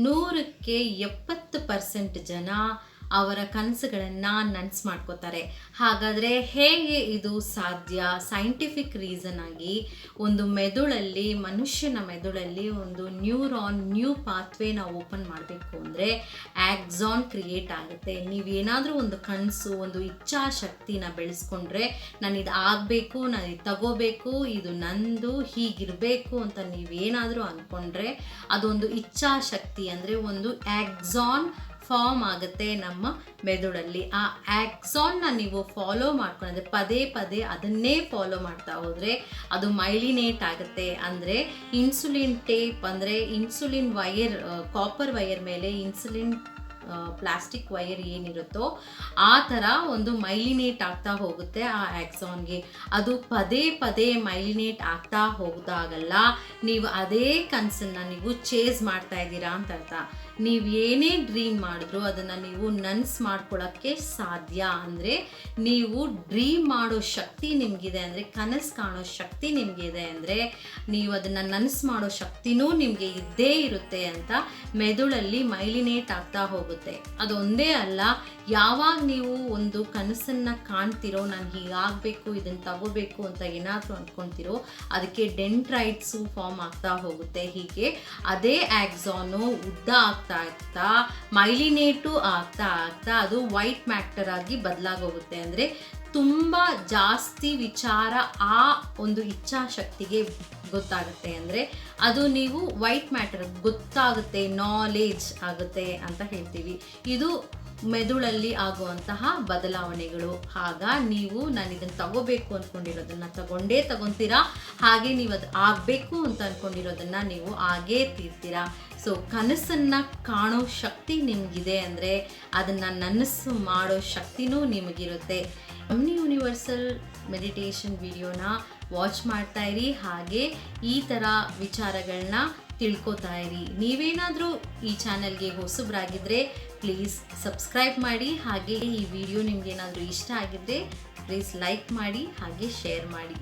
100ಕ್ಕೆ 70% ಜನ ಅವರ ಕನಸುಗಳನ್ನು ನನಸು ಮಾಡ್ಕೋತಾರೆ. ಹಾಗಾದರೆ ಹೇಗೆ ಇದು ಸಾಧ್ಯ? ಸೈಂಟಿಫಿಕ್ ರೀಸನ್ ಆಗಿ ಒಂದು ಮೆದುಳಲ್ಲಿ, ಮನುಷ್ಯನ ಮೆದುಳಲ್ಲಿ ಒಂದು ನ್ಯೂ ಪಾತ್ವೇನ ಓಪನ್ ಮಾಡಬೇಕು ಅಂದರೆ ಆಕ್ಸಾನ್ ಕ್ರಿಯೇಟ್ ಆಗುತ್ತೆ. ನೀವೇನಾದರೂ ಒಂದು ಕನಸು, ಒಂದು ಇಚ್ಛಾಶಕ್ತಿನ ಬೆಳೆಸ್ಕೊಂಡ್ರೆ, ನಾನು ಇದು ಆಗಬೇಕು, ನಾನು ಇದು ತಗೋಬೇಕು, ಇದು ನಂದು, ಹೀಗಿರಬೇಕು ಅಂತ ನೀವೇನಾದರೂ ಅಂದ್ಕೊಂಡ್ರೆ ಅದೊಂದು ಇಚ್ಛಾಶಕ್ತಿ ಅಂದರೆ ಒಂದು ಆಕ್ಸಾನ್ ಫಾರ್ಮ್ ಆಗುತ್ತೆ ನಮ್ಮ ಮೆದುಳಲ್ಲಿ. ಆ ಆಕ್ಸಾನ್ನ ನೀವು ಫಾಲೋ ಮಾಡ್ಕೊಂಡ್ರೆ, ಪದೇ ಪದೇ ಅದನ್ನೇ ಫಾಲೋ ಮಾಡ್ತಾ ಹೋದರೆ ಅದು ಮೈಲಿನೇಟ್ ಆಗುತ್ತೆ. ಅಂದರೆ ಇನ್ಸುಲಿನ್ ಟೇಪ್, ಅಂದರೆ ಇನ್ಸುಲಿನ್ ವೈರ್, ಕಾಪರ್ ವೈರ್ ಮೇಲೆ ಇನ್ಸುಲಿನ್ ಪ್ಲಾಸ್ಟಿಕ್ ವೈರ್ ಏನಿರುತ್ತೋ ಆ ಥರ ಒಂದು ಮೈಲಿನೇಟ್ ಆಗ್ತಾ ಹೋಗುತ್ತೆ ಆ ಆಕ್ಸಾನ್ಗೆ. ಅದು ಪದೇ ಪದೇ ಮೈಲಿನೇಟ್ ಆಗ್ತಾ ಹೋದಾಗಲ್ಲ ನೀವು ಅದೇ ಕನಸನ್ನು ನೀವು ಚೇಸ್ ಮಾಡ್ತಾ ಇದ್ದೀರಾ ಅಂತ ಅರ್ಥ. ನೀವು ಏನೇ ಡ್ರೀಮ್ ಮಾಡಿದ್ರು ಅದನ್ನು ನೀವು ನನಸು ಮಾಡ್ಕೊಳ್ಳೋಕ್ಕೆ ಸಾಧ್ಯ. ಅಂದರೆ ನೀವು ಡ್ರೀಮ್ ಮಾಡೋ ಶಕ್ತಿ ನಿಮಗಿದೆ, ಅಂದರೆ ಕನಸು ಕಾಣೋ ಶಕ್ತಿ ನಿಮಗಿದೆ ಅಂದರೆ ನೀವು ಅದನ್ನು ನನಸು ಮಾಡೋ ಶಕ್ತಿನೂ ನಿಮಗೆ ಇದ್ದೇ ಇರುತ್ತೆ ಅಂತ ಮೆದುಳಲ್ಲಿ ಮೈಲಿನೇಟ್ ಆಗ್ತಾ ಹೋಗುತ್ತೆ. ಅದೊಂದೇ ಅಲ್ಲ, ಯಾವಾಗ ನೀವು ಒಂದು ಕನಸನ್ನು ಕಾಣ್ತಿರೋ, ನಾನು ಹೀಗಾಗಬೇಕು, ಇದನ್ನು ತಗೋಬೇಕು ಅಂತ ಏನಾದರೂ ಅಂದ್ಕೊಳ್ತಿರೋ, ಅದಕ್ಕೆ ಡೆಂಡ್ರೈಟ್ಸು ಫಾರ್ಮ್ ಆಗ್ತಾ ಹೋಗುತ್ತೆ. ಹೀಗೆ ಅದೇ ಆಕ್ಸಾನು ಉದ್ದ ಆಗ್ತಾ ಮೈಲಿನೇಟು ಆಗ್ತಾ ಅದು ವೈಟ್ ಮ್ಯಾಟರ್ ಆಗಿ ಬದಲಾಗೋಗುತ್ತೆ. ಅಂದರೆ ತುಂಬ ಜಾಸ್ತಿ ವಿಚಾರ ಆ ಒಂದು ಇಚ್ಛಾಶಕ್ತಿಗೆ ಗೊತ್ತಾಗುತ್ತೆ. ಅಂದರೆ ಅದು ನೀವು ವೈಟ್ ಮ್ಯಾಟರ್ ಗೊತ್ತಾಗುತ್ತೆ, ನಾಲೆಜ್ ಆಗುತ್ತೆ ಅಂತ ಹೇಳ್ತೀವಿ. ಇದು ಮೆದುಳಲ್ಲಿ ಆಗುವಂತಹ ಬದಲಾವಣೆಗಳು. ಆಗ ನೀವು ನಾನು ಇದನ್ನು ತಗೋಬೇಕು ಅಂದ್ಕೊಂಡಿರೋದನ್ನು ತಗೊಂತೀರಾ, ಹಾಗೆ ನೀವು ಅದು ಆಗಬೇಕು ಅಂತ ಅಂದ್ಕೊಂಡಿರೋದನ್ನು ನೀವು ಆಗೇ ತೀರ್ತೀರಾ. ಸೊ ಕನಸನ್ನು ಕಾಣೋ ಶಕ್ತಿ ನಿಮಗಿದೆ ಅಂದರೆ ಅದನ್ನು ನನಸು ಮಾಡೋ ಶಕ್ತಿನೂ ನಿಮಗಿರುತ್ತೆ. ಒಮ್ನಿ ಯೂನಿವರ್ಸಲ್ ಮೆಡಿಟೇಷನ್ ವಿಡಿಯೋನ ವಾಚ್ ಮಾಡ್ತಾ ಇರಿ, ಹಾಗೆ ಈ ಥರ ವಿಚಾರಗಳನ್ನ ತಿಳ್ಕೊತಾ ಇರಿ. ನೀವೇನಾದರೂ ಈ ಚಾನಲ್ಗೆ ಹೊಸಬರಾಗಿದ್ದರೆ ಪ್ಲೀಸ್ ಸಬ್ಸ್ಕ್ರೈಬ್ ಮಾಡಿ. ಹಾಗೆ ಈ ವಿಡಿಯೋ ನಿಮಗೇನಾದರೂ ಇಷ್ಟ ಆಗಿದ್ದರೆ ಪ್ಲೀಸ್ ಲೈಕ್ ಮಾಡಿ, ಹಾಗೆ ಶೇರ್ ಮಾಡಿ.